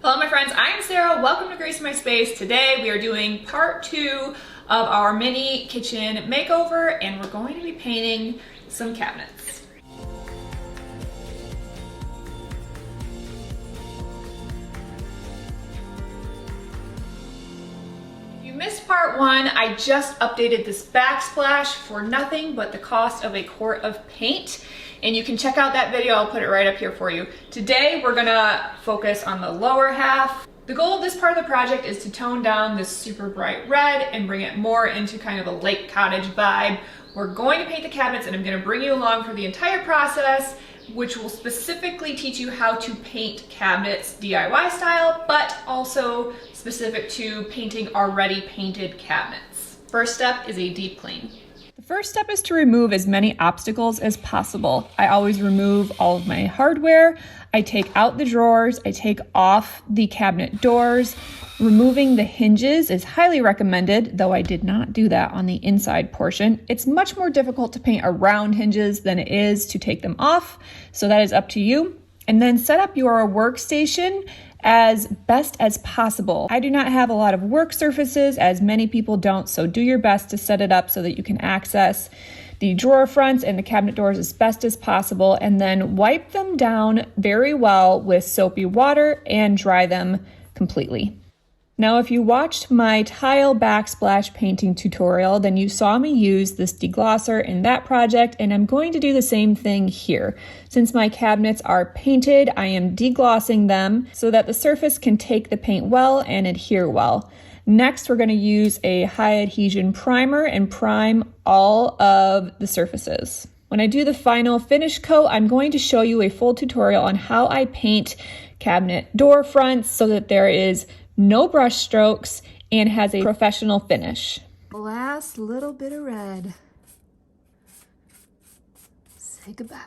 Hello my friends, I am Sarah. Welcome to Grace My Space. Today we are doing part 2 of our mini kitchen makeover and we're going to be painting some cabinets. If you missed part 1, I just updated this backsplash for nothing but the cost of a quart of paint. And you can check out that video, I'll put it right up here for you. Today, we're gonna focus on the lower half. The goal of this part of the project is to tone down this super bright red and bring it more into kind of a lake cottage vibe. We're going to paint the cabinets and I'm gonna bring you along for the entire process, which will specifically teach you how to paint cabinets DIY style, but also specific to painting already painted cabinets. First step is a deep clean. The first step is to remove as many obstacles as possible. I always remove all of my hardware. I take out the drawers. I take off the cabinet doors. Removing the hinges is highly recommended, though I did not do that on the inside portion. It's much more difficult to paint around hinges than it is to take them off, so that is up to you. And then set up your workstation as best as possible. I do not have a lot of work surfaces, as many people don't, so do your best to set it up so that you can access the drawer fronts and the cabinet doors as best as possible, and then wipe them down very well with soapy water and dry them completely. Now, if you watched my tile backsplash painting tutorial, then you saw me use this deglosser in that project, and I'm going to do the same thing here. Since my cabinets are painted, I am deglossing them so that the surface can take the paint well and adhere well. Next, we're going to use a high adhesion primer and prime all of the surfaces. When I do the final finish coat, I'm going to show you a full tutorial on how I paint cabinet door fronts so that there is no brush strokes and has a professional finish. Last little bit of red. Say goodbye.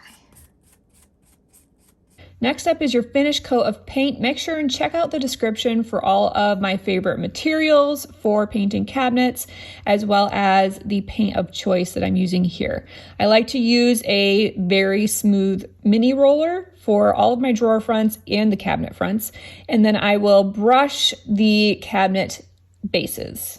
Next up is your finish coat of paint. Make sure and check out the description for all of my favorite materials for painting cabinets, as well as the paint of choice that I'm using here. I like to use a very smooth mini roller for all of my drawer fronts and the cabinet fronts, and then I will brush the cabinet bases.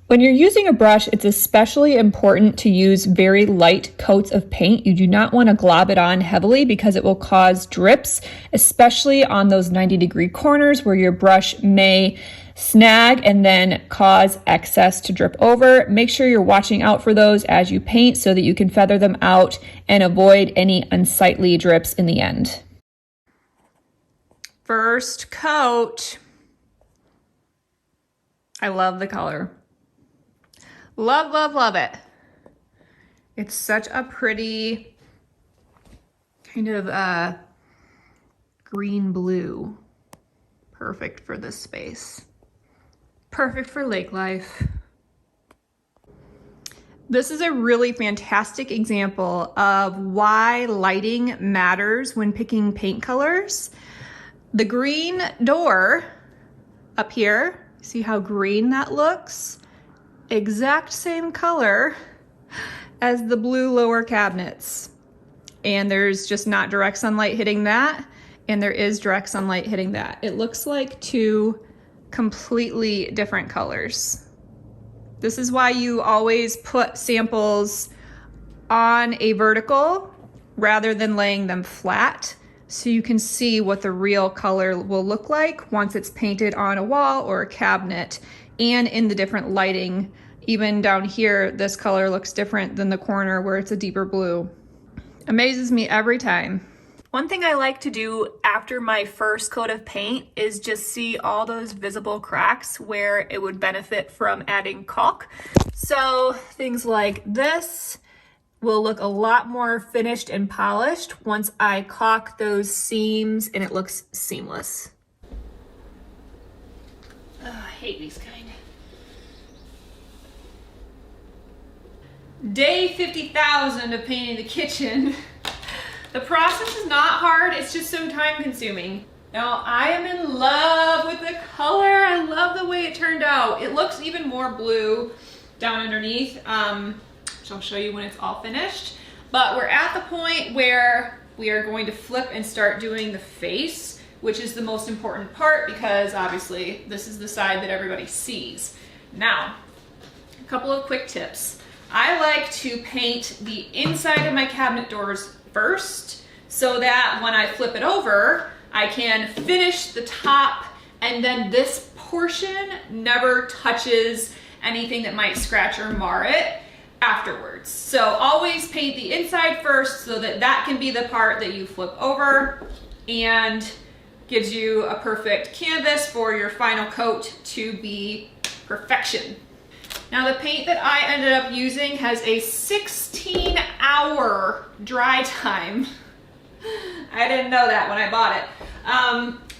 When you're using a brush, it's especially important to use very light coats of paint. You do not want to glob it on heavily because it will cause drips, especially on those 90-degree corners where your brush may snag and then cause excess to drip over. Make sure you're watching out for those as you paint so that you can feather them out and avoid any unsightly drips in the end. First coat. I love the color. Love, love, love it. It's such a pretty kind of green blue. Perfect for this space. Perfect for lake life. This is a really fantastic example of why lighting matters when picking paint colors. The green door up here, see how green that looks? Exact same color as the blue lower cabinets. And there's just not direct sunlight hitting that, and there is direct sunlight hitting that. It looks like two completely different colors. This is why you always put samples on a vertical rather than laying them flat, so you can see what the real color will look like once it's painted on a wall or a cabinet and in the different lighting. Even down here, this color looks different than the corner where it's a deeper blue. Amazes me every time. One thing I like to do after my first coat of paint is just see all those visible cracks where it would benefit from adding caulk. So things like this will look a lot more finished and polished once I caulk those seams and it looks seamless. Oh, I hate these kind. Day 50,000 of painting the kitchen. The process is not hard, it's just so time consuming. Now I am in love with the color. I love the way it turned out. It looks even more blue down underneath, which I'll show you when it's all finished. But we're at the point where we are going to flip and start doing the face. which is the most important part because obviously this is the side that everybody sees. Now, a couple of quick tips. I like to paint the inside of my cabinet doors first so that when I flip it over, I can finish the top, and then this portion never touches anything that might scratch or mar it afterwards. So always paint the inside first so that that can be the part that you flip over and gives you a perfect canvas for your final coat to be perfection. Now the paint that I ended up using has a 16-hour dry time. I didn't know that when I bought it.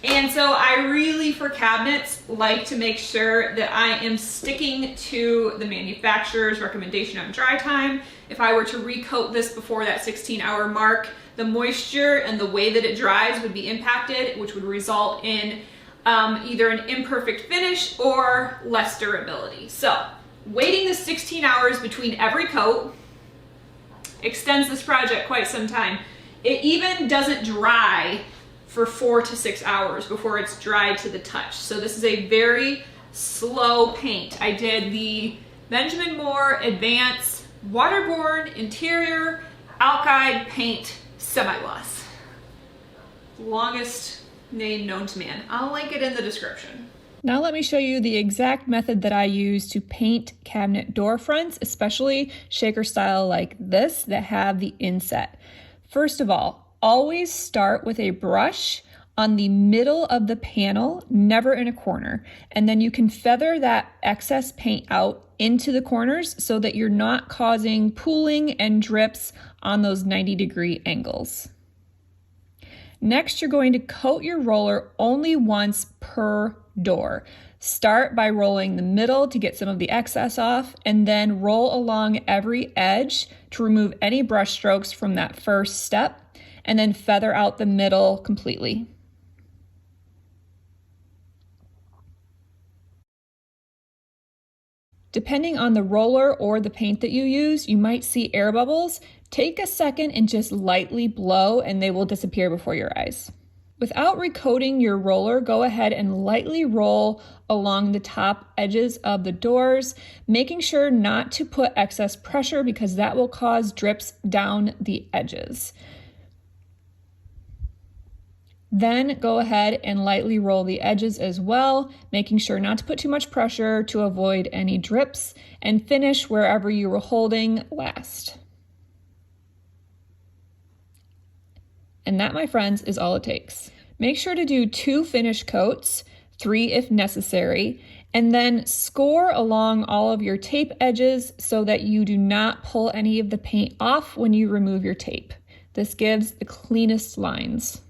And so I really, for cabinets, like to make sure that I am sticking to the manufacturer's recommendation on dry time. If I were to recoat this before that 16-hour mark, the moisture and the way that it dries would be impacted, which would result in either an imperfect finish or less durability. So waiting the 16 hours between every coat extends this project quite some time. It even doesn't dry for 4 to 6 hours before it's dried to the touch. So this is a very slow paint. I did the Benjamin Moore Advanced Waterborne Interior Alkyd Paint Semi-Gloss. Longest name known to man. I'll link it in the description. Now let me show you the exact method that I use to paint cabinet door fronts, especially shaker style like this that have the inset. First of all, always start with a brush on the middle of the panel, never in a corner. And then you can feather that excess paint out into the corners so that you're not causing pooling and drips on those 90-degree angles. Next, you're going to coat your roller only once per door. Start by rolling the middle to get some of the excess off, and then roll along every edge to remove any brush strokes from that first step, and then feather out the middle completely. Depending on the roller or the paint that you use, you might see air bubbles. Take a second and just lightly blow and they will disappear before your eyes. Without recoating your roller, go ahead and lightly roll along the top edges of the doors, making sure not to put excess pressure because that will cause drips down the edges. Then go ahead and lightly roll the edges as well, making sure not to put too much pressure to avoid any drips, and finish wherever you were holding last. And that, my friends, is all it takes. Make sure to do 2 finish coats, 3 if necessary, and then score along all of your tape edges so that you do not pull any of the paint off when you remove your tape. This gives the cleanest lines.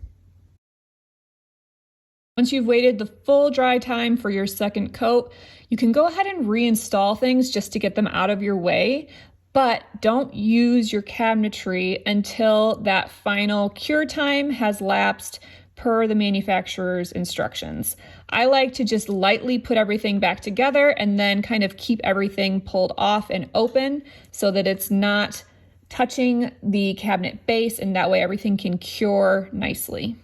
Once you've waited the full dry time for your second coat, you can go ahead and reinstall things just to get them out of your way, but don't use your cabinetry until that final cure time has lapsed per the manufacturer's instructions. I like to just lightly put everything back together and then kind of keep everything pulled off and open so that it's not touching the cabinet base, and that way everything can cure nicely.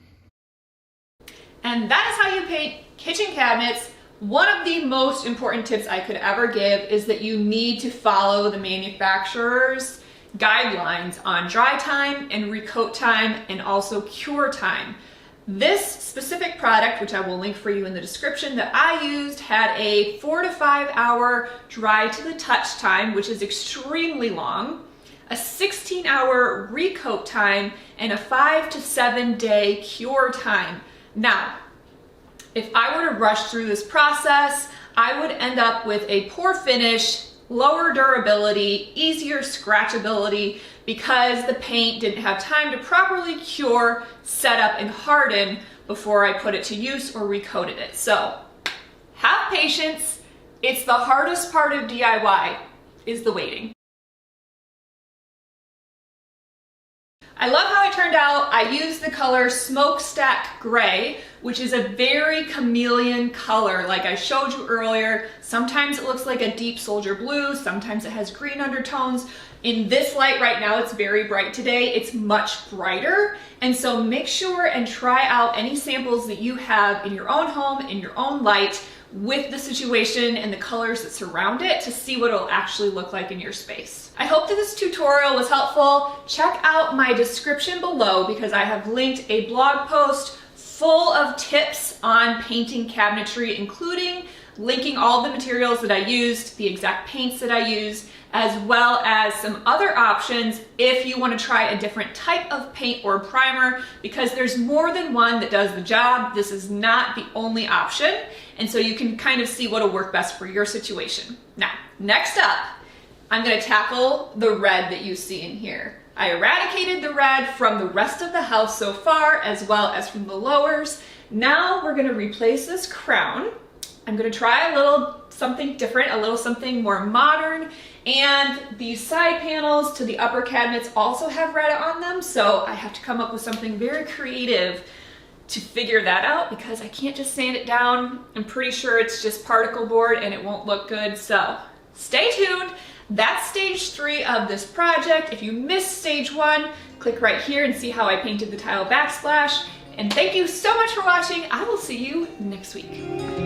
And that is how you paint kitchen cabinets. One of the most important tips I could ever give is that you need to follow the manufacturer's guidelines on dry time and recoat time and also cure time. This specific product, which I will link for you in the description, that I used had a 4 to 5 hour dry to the touch time, which is extremely long, a 16-hour recoat time, and a 5 to 7 day cure time. Now, if I were to rush through this process, I would end up with a poor finish, lower durability, easier scratchability because the paint didn't have time to properly cure, set up, and harden before I put it to use or recoated it. So, have patience. It's the hardest part of DIY, is the waiting. I love how it turned out. I used the color Smokestack Gray, which is a very chameleon color like I showed you earlier. Sometimes it looks like a deep soldier blue, sometimes it has green undertones. In this light right now, it's very bright today. It's much brighter. And so make sure and try out any samples that you have in your own home, in your own light, with the situation and the colors that surround it to see what it'll actually look like in your space. I hope that this tutorial was helpful. Check out my description below because I have linked a blog post full of tips on painting cabinetry, including linking all the materials that I used, the exact paints that I used, as well as some other options if you want to try a different type of paint or primer, because there's more than one that does the job. This is not the only option, and so you can kind of see what'll work best for your situation. Now, next up, I'm going to tackle the red that you see in here. I eradicated the red from the rest of the house so far, as well as from the lowers. Now we're going to replace this crown. I'm going to try a little something different, a little something more modern, and these side panels to the upper cabinets also have red on them, so I have to come up with something very creative to figure that out because I can't just sand it down. I'm pretty sure it's just particle board and it won't look good, so stay tuned. That's stage 3 of this project. If you missed stage 1, click right here and see how I painted the tile backsplash. And thank you so much for watching. I will see you next week.